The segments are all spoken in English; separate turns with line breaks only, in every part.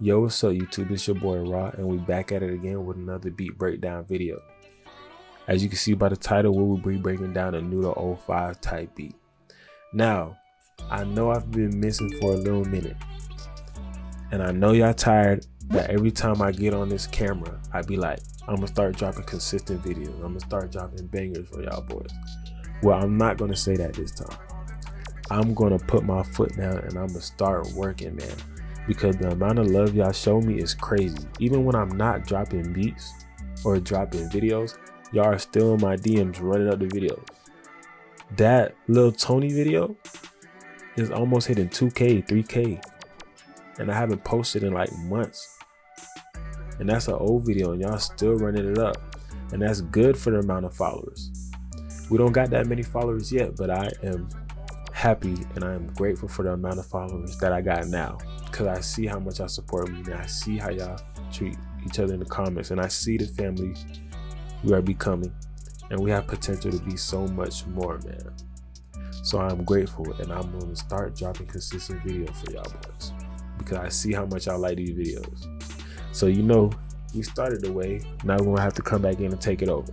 Yo, what's up YouTube? It's your boy Raw, and we back at it again with another beat breakdown video. As you can see by the title, we will be breaking down a Noodle 05 type beat. Now, I know I've been missing for a little minute, and I know y'all tired that every time I get on this camera, I be like, I'm gonna start dropping consistent videos. I'm gonna start dropping bangers for y'all boys. Well, I'm not gonna say that this time. I'm gonna put my foot down and I'm gonna start working, man. Because the amount of love y'all show me is crazy. Even when I'm not dropping beats or dropping videos, y'all are still in my DMs running up the videos. That little Tony video is almost hitting 2K, 3K. And I haven't posted in like months. And that's an old video and y'all still running it up. And that's good for the amount of followers. We don't got that many followers yet, but I am happy and I am grateful for the amount of followers that I got now. Because I see how much y'all support me and I see how y'all treat each other in the comments, and I see the family we are becoming, and we have potential to be so much more, man. So I'm grateful, and I'm going to start dropping consistent videos for y'all boys because I see how much y'all like these videos. So we started the way. Now we're going to have to come back in and take it over.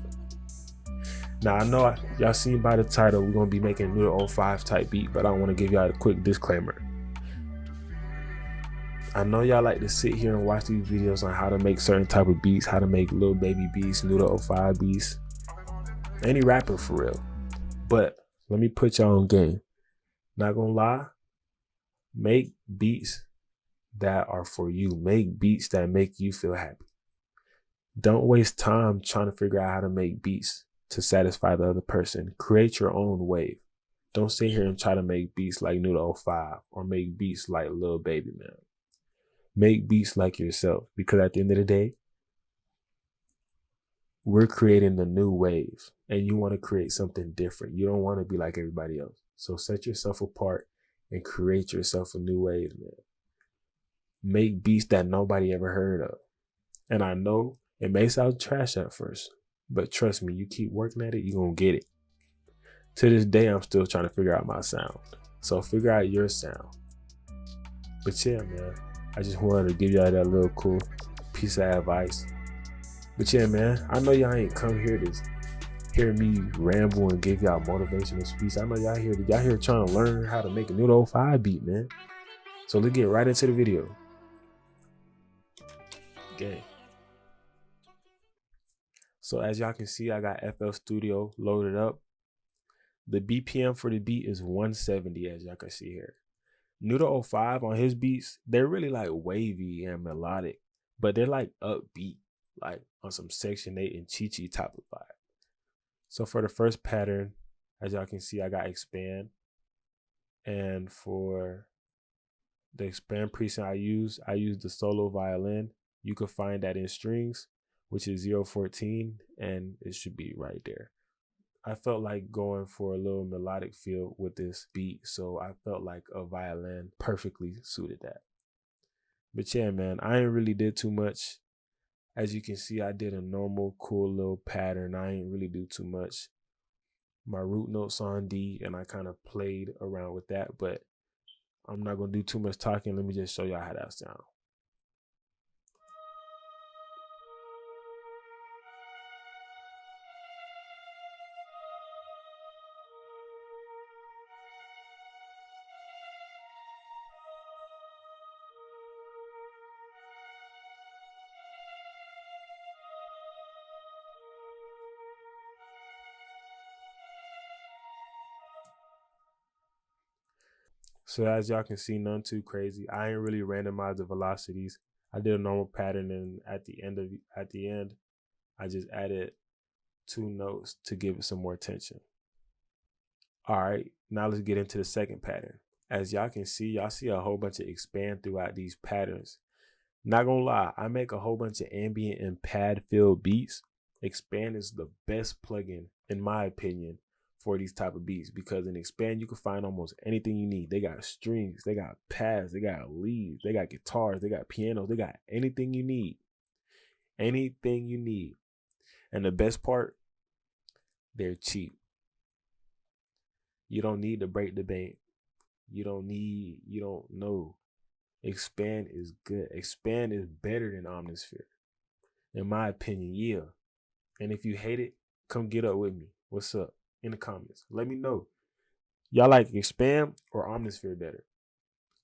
Now I know y'all seen by the title we're going to be making a Noodle 05 type beat, but I want to give y'all a quick disclaimer. I know y'all like to sit here and watch these videos on how to make certain type of beats, how to make Lil Baby beats, Noodle 05 beats, any rapper for real. But let me put y'all on game. Not gonna lie, make beats that are for you. Make beats that make you feel happy. Don't waste time trying to figure out how to make beats to satisfy the other person. Create your own wave. Don't sit here and try to make beats like Noodle 05 or make beats like Lil Baby, man. Make beats like yourself, because at the end of the day, we're creating the new wave and you want to create something different. You don't want to be like everybody else. So set yourself apart and create yourself a new wave, man. Make beats that nobody ever heard of. And I know it may sound trash at first, but trust me, you keep working at it, you're going to get it. To this day, I'm still trying to figure out my sound. So figure out your sound. But yeah, man, I just wanted to give y'all that little cool piece of advice. But yeah, man, I know y'all ain't come here to hear me ramble and give y'all motivational speech. I know y'all here trying to learn how to make a Noodle 05 beat, man. So let's get right into the video. Okay. So as y'all can see, I got FL Studio loaded up. The BPM for the beat is 170, as y'all can see here. Noodle 05 on his beats, they're really like wavy and melodic, but they're like upbeat, like on some Section 8 and Chi-Chi type of vibe. So for the first pattern, as y'all can see, I got expand. And for the expand preset I use the solo violin. You can find that in strings, which is 014, and it should be right there. I felt like going for a little melodic feel with this beat, so I felt like a violin perfectly suited that. But yeah, man, I ain't really did too much. As you can see, I did a normal, cool little pattern. I ain't really do too much. My root notes on D, and I kind of played around with that, but I'm not going to do too much talking. Let me just show y'all how that sounds. So as y'all can see, none too crazy. I ain't really randomized the velocities. I did a normal pattern, and at the end, I just added 2 notes to give it some more tension. All right, now let's get into the second pattern. As y'all can see, y'all see a whole bunch of expand throughout these patterns. Not gonna lie, I make a whole bunch of ambient and pad filled beats. Expand is the best plugin, in my opinion, for these type of beats, because in expand you can find almost anything you need. They got strings, they got pads, they got leads, they got guitars, they got pianos, they got anything you need. Anything you need. And the best part, they're cheap. You don't need to break the bank. You don't know. Expand is good. Expand is better than Omnisphere, in my opinion. Yeah. And if you hate it, come get up with me. What's up? In the comments. Let me know. Y'all like Expand or Omnisphere better?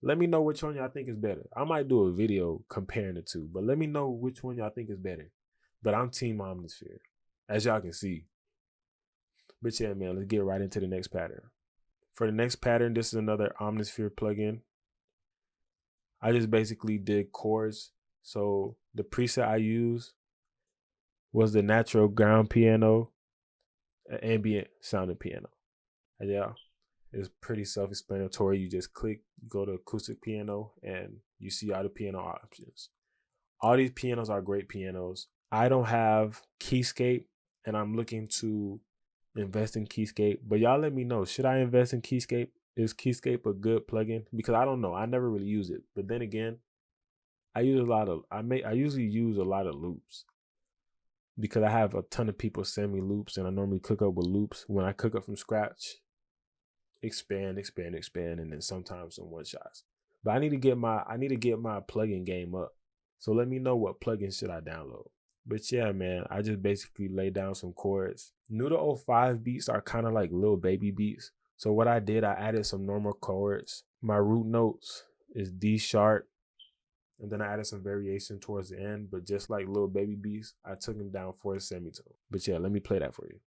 Let me know which one y'all think is better. I might do a video comparing the two, but let me know which one y'all think is better. But I'm team Omnisphere, as y'all can see. But yeah, man, let's get right into the next pattern. For the next pattern, this is another Omnisphere plugin. I just basically did chords. So the preset I used was the natural ground piano, ambient sounding piano. Yeah, it's pretty self-explanatory. You just click, go to acoustic piano, and you see all the piano options. All these pianos are great pianos. I don't have Keyscape, and I'm looking to invest in Keyscape. But y'all let me know, should I invest in Keyscape? Is Keyscape a good plugin? Because I don't know. I never really use it. But then again, I usually use a lot of loops, because I have a ton of people send me loops, and I normally cook up with loops. When I cook up from scratch, expand, and then sometimes some one shots. But I need to get my plugin game up. So let me know what plugin should I download. But yeah, man, I just basically laid down some chords. New to 05 beats are kind of like little baby beats. So what I did, I added some normal chords. My root notes is D sharp. And then I added some variation towards the end. But just like little baby beats, I took them down for a semitone. But yeah, let me play that for you.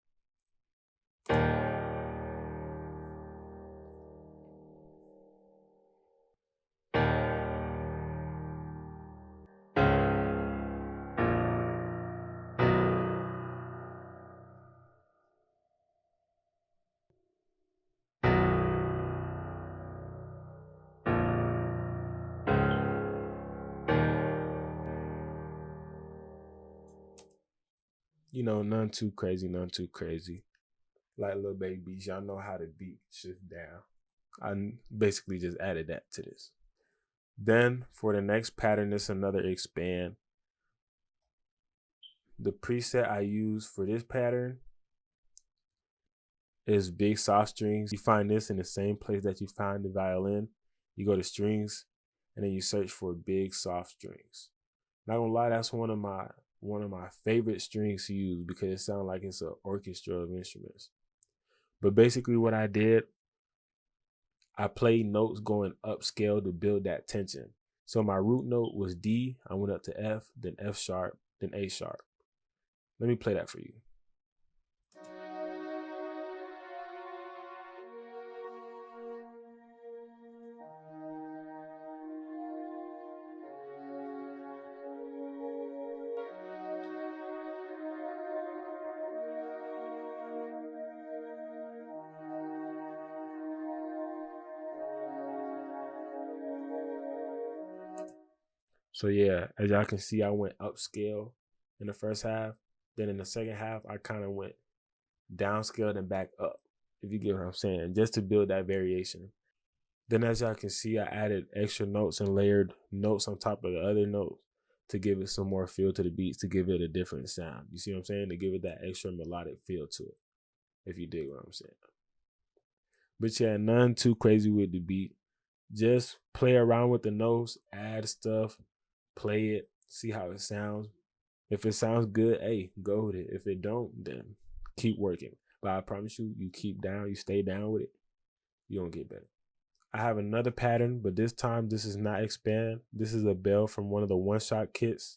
You know, none too crazy. Like little baby beats, y'all know how to beat shift down. I basically just added that to this. Then for the next pattern, it's another expand. The preset I use for this pattern is big soft strings. You find this in the same place that you find the violin. You go to strings, and then you search for big soft strings. Not gonna lie, that's one of my favorite strings to use, because it sounds like it's an orchestra of instruments. But basically what I did, I played notes going upscale to build that tension. So my root note was D, I went up to F, then F sharp, then A sharp. Let me play that for you. So yeah, as y'all can see, I went upscale in the first half. Then in the second half, I kind of went downscaled and back up, if you get what I'm saying, just to build that variation. Then as y'all can see, I added extra notes and layered notes on top of the other notes to give it some more feel to the beats, to give it a different sound. You see what I'm saying? To give it that extra melodic feel to it, if you dig what I'm saying. But yeah, none too crazy with the beat. Just play around with the notes, add stuff, play it, see how it sounds. If it sounds good, hey, go with it. If it don't, then keep working. But I promise you, you stay down with it, you're gonna get better. I have another pattern, but this time this is not expand. This is a bell from one of the one-shot kits.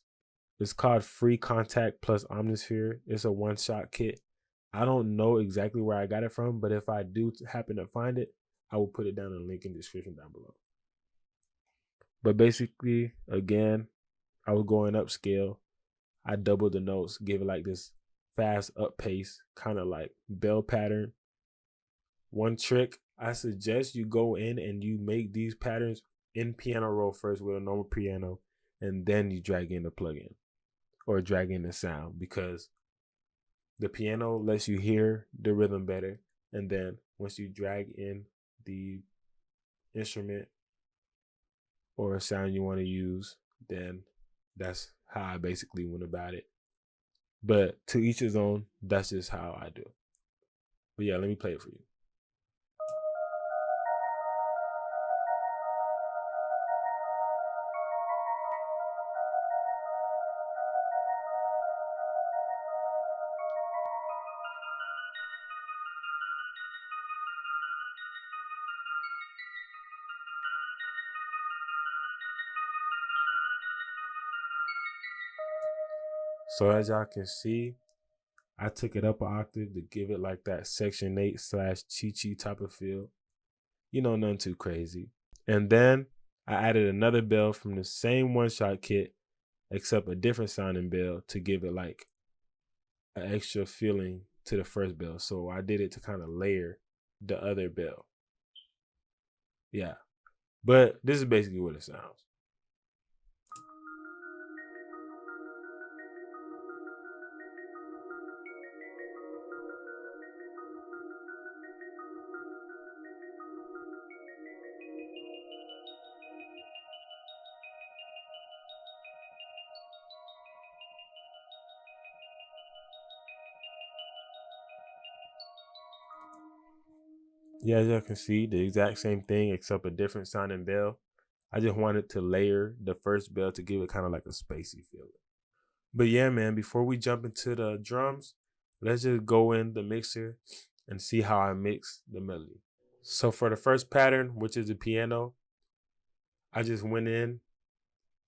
It's called Free Contact plus Omnisphere. It's a one-shot kit. I don't know exactly where I got it from, but if I do happen to find it, I will put it down in the link in the description down below. But basically, again, I was going upscale. I doubled the notes, gave it like this fast up pace, kind of like bell pattern. One trick, I suggest you go in and you make these patterns in piano roll first with a normal piano, and then you drag in the plugin or drag in the sound, because the piano lets you hear the rhythm better. And then once you drag in the instrument or a sound you want to use, then that's how I basically went about it. But to each his own, that's just how I do. But yeah, let me play it for you. So as y'all can see, I took it up an octave to give it like that Section 8 / Chi-Chi type of feel. You know, nothing too crazy. And then I added another bell from the same one-shot kit, except a different sounding bell to give it like an extra feeling to the first bell. So I did it to kind of layer the other bell. Yeah. But this is basically what it sounds. Yeah, as y'all can see, the exact same thing except a different sounding bell. I just wanted to layer the first bell to give it kind of like a spacey feeling. But yeah, man, before we jump into the drums, let's just go in the mixer and see how I mix the melody. So for the first pattern, which is the piano, I just went in,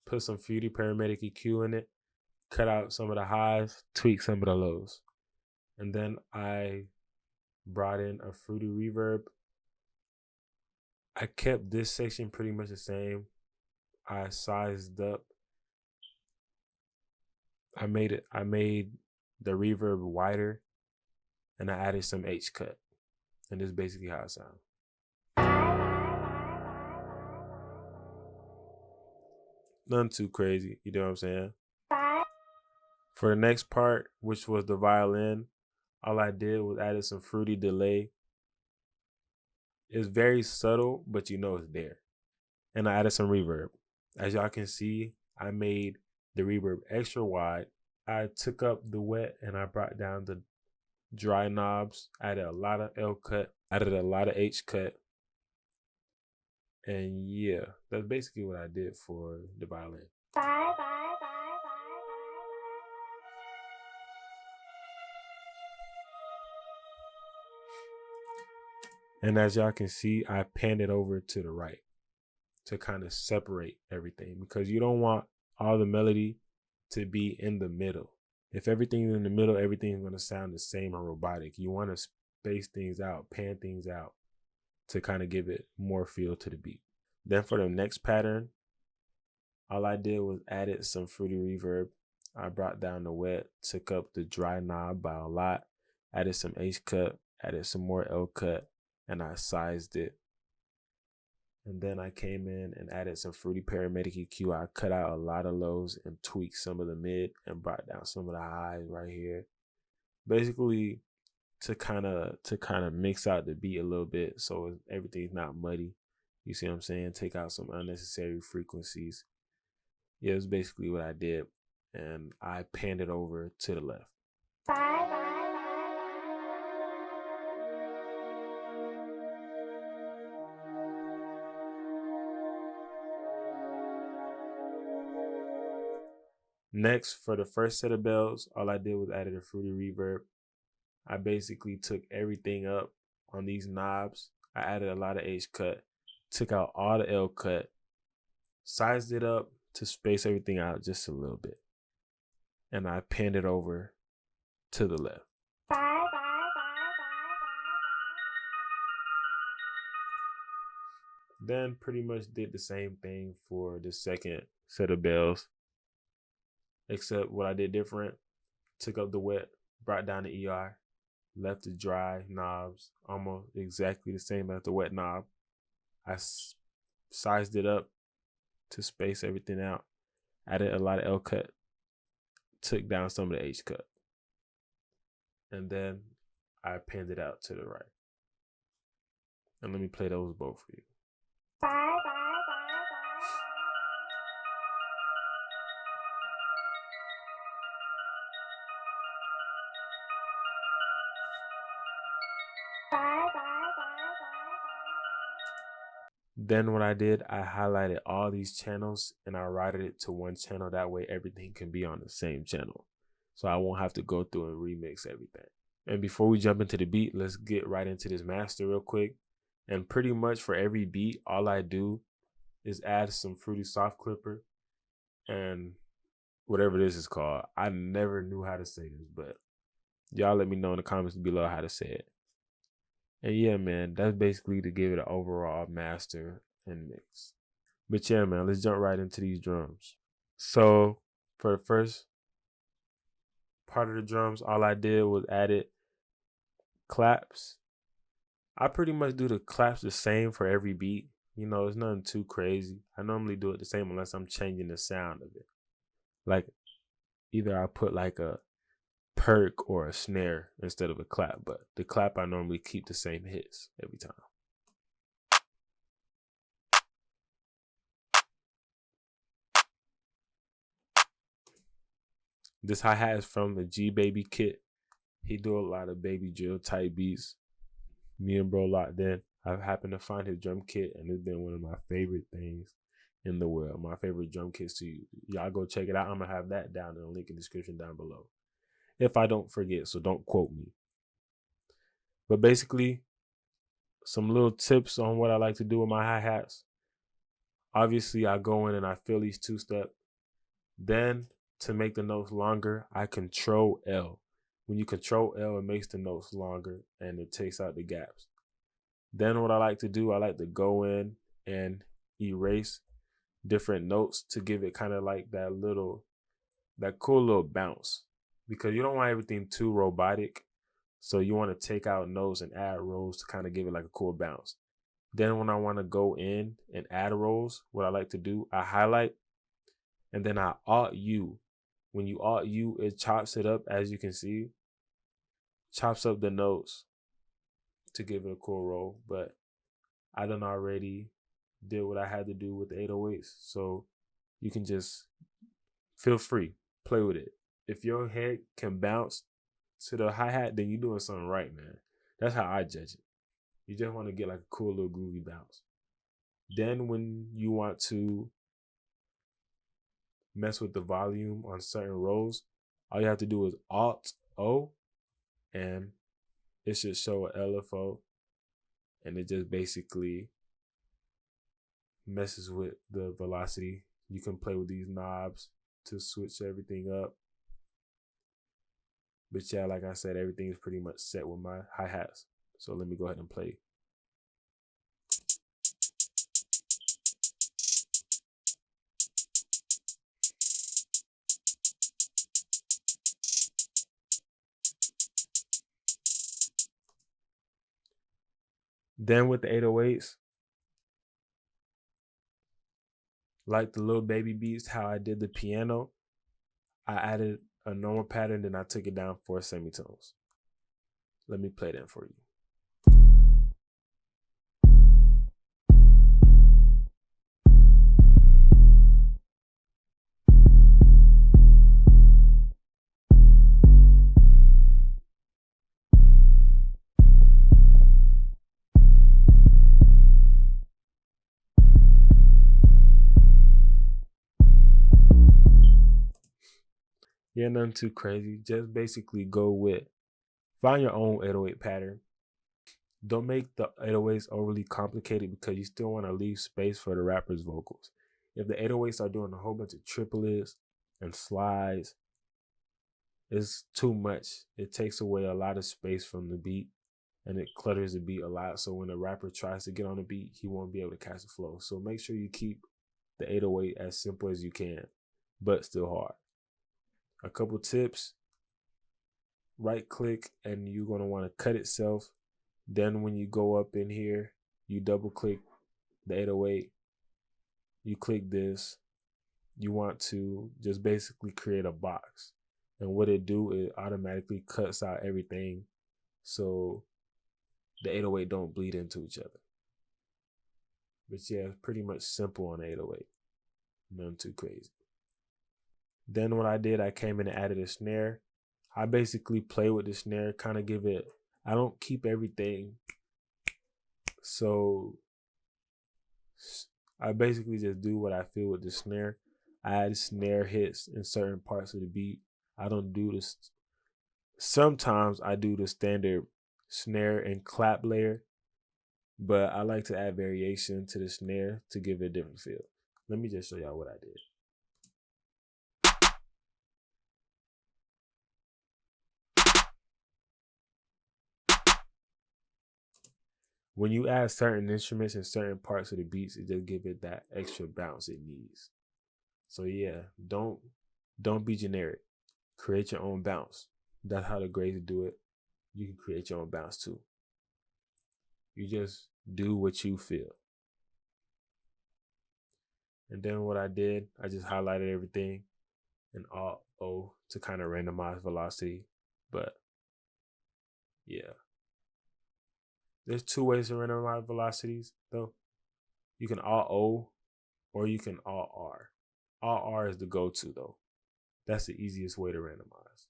put some Fruity Paramedic EQ in it, cut out some of the highs, tweak some of the lows. And then I brought in a Fruity Reverb. I kept this section pretty much the same. I sized up. I made the reverb wider, and I added some H cut. And this is basically how it sounds. Nothing too crazy, you know what I'm saying? For the next part, which was the violin, all I did was added some fruity delay. It's very subtle, but you know it's there. And I added some reverb. As y'all can see, I made the reverb extra wide. I took up the wet and I brought down the dry knobs, added a lot of L cut, added a lot of H cut. And yeah, that's basically what I did for the violin. And as y'all can see, I panned it over to the right to kind of separate everything, because you don't want all the melody to be in the middle. If everything's in the middle, everything's going to sound the same and robotic. You want to space things out, pan things out to kind of give it more feel to the beat. Then for the next pattern, all I did was added some fruity reverb. I brought down the wet, took up the dry knob by a lot, added some H cut, added some more L cut, and I sized it. And then I came in and added some Fruity Paramedic EQ. I cut out a lot of lows and tweaked some of the mid and brought down some of the highs right here. Basically to kind of mix out the beat a little bit so everything's not muddy. You see what I'm saying? Take out some unnecessary frequencies. Yeah, it's basically what I did. And I panned it over to the left. Next, for the first set of bells, all I did was added a fruity reverb. I basically took everything up on these knobs. I added a lot of H cut, took out all the L cut, sized it up to space everything out just a little bit. And I panned it over to the left. Then pretty much did the same thing for the second set of bells. Except what I did different, took up the wet, brought down the ER, left the dry knobs almost exactly the same as the wet knob. I sized it up to space everything out, added a lot of L cut, took down some of the H cut, and then I panned it out to the right. And let me play those both for you. Then what I did, I highlighted all these channels and I routed it to one channel. That way everything can be on the same channel. So I won't have to go through and remix everything. And before we jump into the beat, let's get right into this master real quick. And pretty much for every beat, all I do is add some Fruity Soft Clipper and whatever this is called. I never knew how to say this, but y'all let me know in the comments below how to say it. And yeah, man, that's basically to give it an overall master and mix. But yeah, man, let's jump right into these drums. So for the first part of the drums, all I did was added claps. I pretty much do the claps the same for every beat. You know, it's nothing too crazy. I normally do it the same unless I'm changing the sound of it. Like either I put like a perk or a snare instead of a clap, but the clap I normally keep the same hits every time. This hi-hat is from the G Baby kit. He do a lot of baby drill type beats. Me and bro locked in. I've happened to find his drum kit, and it's been one of my favorite things in the world. My favorite drum kits to use. Y'all go check it out. I'm gonna have that down in the link in the description down below, if I don't forget, so don't quote me. But basically, some little tips on what I like to do with my hi-hats. Obviously, I go in and I fill each two-step. Then, to make the notes longer, I control L. When you control L, it makes the notes longer and it takes out the gaps. Then what I like to do, I like to go in and erase different notes to give it kind of like that cool little bounce. Because you don't want everything too robotic. So you want to take out notes and add rows to kind of give it like a cool bounce. Then when I want to go in and add rows, what I like to do, I highlight and then I Alt-U. When you Alt-U, it chops it up, as you can see. Chops up the notes to give it a cool roll. But I done already did what I had to do with the 808s. So you can just feel free, play with it. If your head can bounce to the hi-hat, then you're doing something right, man. That's how I judge it. You just want to get like a cool little groovy bounce. Then when you want to mess with the volume on certain rows, all you have to do is Alt-O and it should show an LFO, and it just basically messes with the velocity. You can play with these knobs to switch everything up. But yeah, like I said, everything is pretty much set with my hi-hats. So let me go ahead and play. Then with the 808s, like the little baby beats, how I did the piano, I added a normal pattern, then I took it down 4 semitones. Let me play that for you. Yeah, nothing too crazy. Just basically find your own 808 pattern. Don't make the 808s overly complicated because you still want to leave space for the rapper's vocals. If the 808s are doing a whole bunch of triplets and slides, it's too much. It takes away a lot of space from the beat and it clutters the beat a lot. So when the rapper tries to get on the beat, he won't be able to catch the flow. So make sure you keep the 808 as simple as you can, but still hard. A couple tips: right click and you're going to want to cut itself. Then when you go up in here, you double click the 808. You click this. You want to just basically create a box. And what it do, it automatically cuts out everything so the 808 don't bleed into each other. But yeah, it's pretty much simple on 808. Nothing too crazy. Then what I did, I came in and added a snare. I basically play with the snare, kind of give it, I don't keep everything. So I basically just do what I feel with the snare. I add snare hits in certain parts of the beat. I don't do this. Sometimes I do the standard snare and clap layer, but I like to add variation to the snare to give it a different feel. Let me just show y'all what I did. When you add certain instruments and certain parts of the beats, it just give it that extra bounce it needs. So yeah, don't be generic. Create your own bounce. That's how the grades do it. You can create your own bounce too. You just do what you feel. And then what I did, I just highlighted everything in Alt O to kind of randomize velocity. But yeah, there's two ways to randomize velocities though. You can Alt O or you can Alt R. Alt R is the go-to though. That's the easiest way to randomize.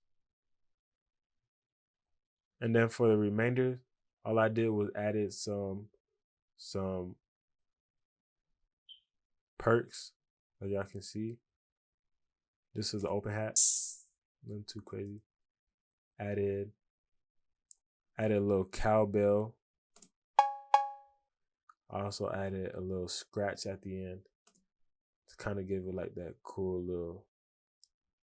And then for the remainder, all I did was added some perks, as y'all can see. This is the open hat. Nothing too crazy. Added a little cowbell. I also added a little scratch at the end to kind of give it like that cool little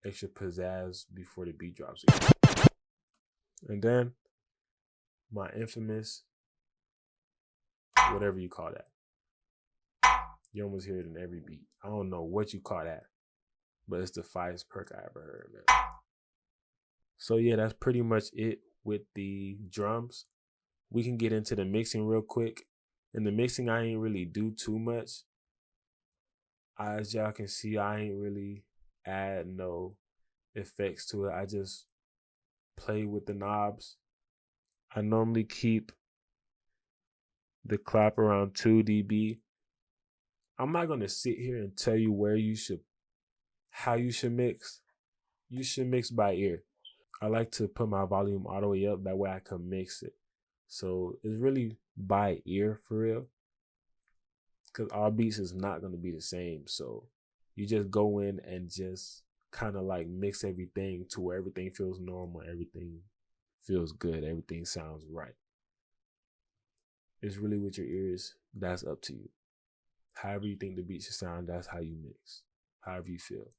extra pizzazz before the beat drops again. And then my infamous, whatever you call that. You almost hear it in every beat. I don't know what you call that, but it's the finest perk I ever heard, man. So yeah, that's pretty much it with the drums. We can get into the mixing real quick. In the mixing, I ain't really do too much. As y'all can see, I ain't really add no effects to it. I just play with the knobs. I normally keep the clap around 2 dB. I'm not gonna sit here and tell you how you should mix. You should mix by ear. I like to put my volume all the way up, that way I can mix it. So it's really by ear for real. Cause all beats is not gonna be the same. So you just go in and just kind of like mix everything to where everything feels normal, everything feels good, everything sounds right. It's really with your ears, that's up to you. However you think the beat should sound, that's how you mix. However you feel.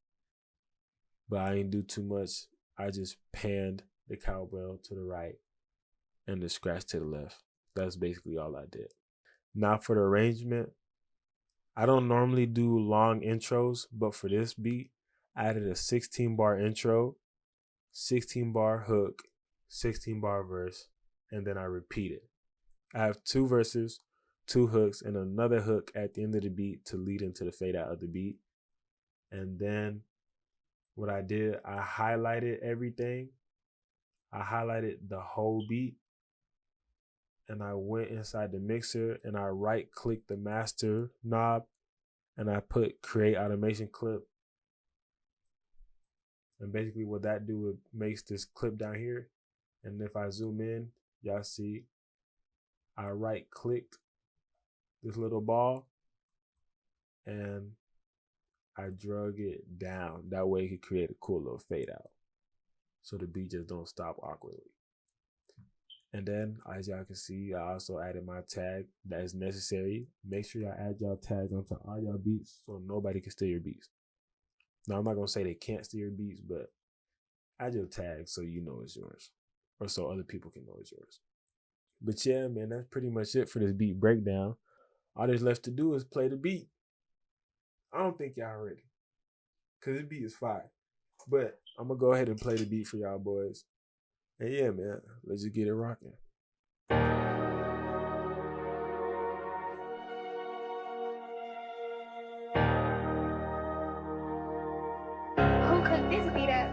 But I ain't do too much. I just panned the cowbell to the right and the scratch to the left. That's basically all I did. Now for the arrangement, I don't normally do long intros, but for this beat, I added a 16-bar intro, 16-bar hook, 16-bar verse, and then I repeat it. I have 2 verses, 2 hooks, and another hook at the end of the beat to lead into the fade out of the beat. And then what I did, I highlighted everything. I highlighted the whole beat. And I went inside the mixer and I right-clicked the master knob and I put create automation clip. And basically what that do, it makes this clip down here. And if I zoom in, y'all see I right-clicked this little ball and I drug it down. That way it could create a cool little fade out. So the beat just don't stop awkwardly. And then, as y'all can see, I also added my tag that is necessary. Make sure y'all add y'all tags onto all y'all beats so nobody can steal your beats. Now, I'm not going to say they can't steal your beats, but add your tag so you know it's yours. Or so other people can know it's yours. But yeah, man, that's pretty much it for this beat breakdown. All there's left to do is play the beat. I don't think y'all ready. Because this beat is fire. But I'm going to go ahead and play the beat for y'all boys. And yeah, man, let's just get it rocking.
Who cooked this beat up?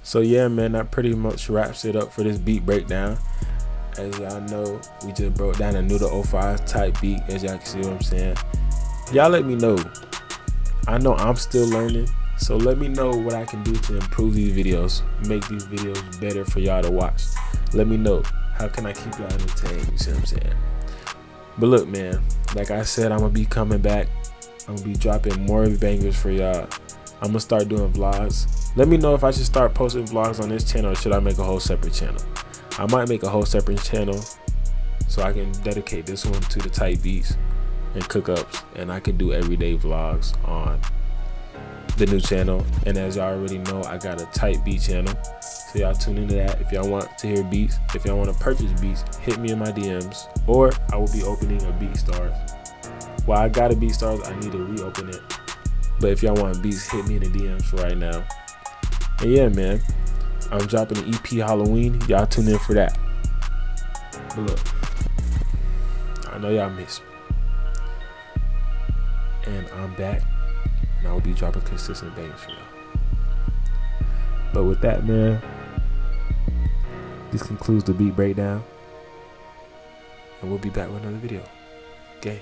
So yeah, man, that pretty much wraps it up for this beat breakdown. As y'all know, we just broke down a Nuda 05 type beat. As y'all can see what I'm saying. Y'all let me know. I know I'm still learning, so let me know what I can do to improve these videos, make these videos better for y'all to watch. Let me know. How can I keep y'all entertained? You see what I'm saying? But look, man, like I said, I'm gonna be coming back. I'm gonna be dropping more bangers for y'all. I'm gonna start doing vlogs. Let me know if I should start posting vlogs on this channel, or should I make a whole separate channel? I might make a whole separate channel so I can dedicate this one to the type beats and cook-ups, and I can do everyday vlogs on the new channel. And as y'all already know, I got a type beat channel, so y'all tune into that. If y'all want to hear beats, if y'all want to purchase beats, hit me in my DMs, or I will be opening a BeatStars. Well, I got a BeatStars, I need to reopen it. But if y'all want beats, hit me in the DMs for right now. And yeah, man, I'm dropping an EP Halloween. Y'all tune in for that. But look, I know y'all miss me, and I'm back, and I will be dropping consistent bangers for y'all. But with that, man, this concludes the beat breakdown, and we'll be back with another video. Okay.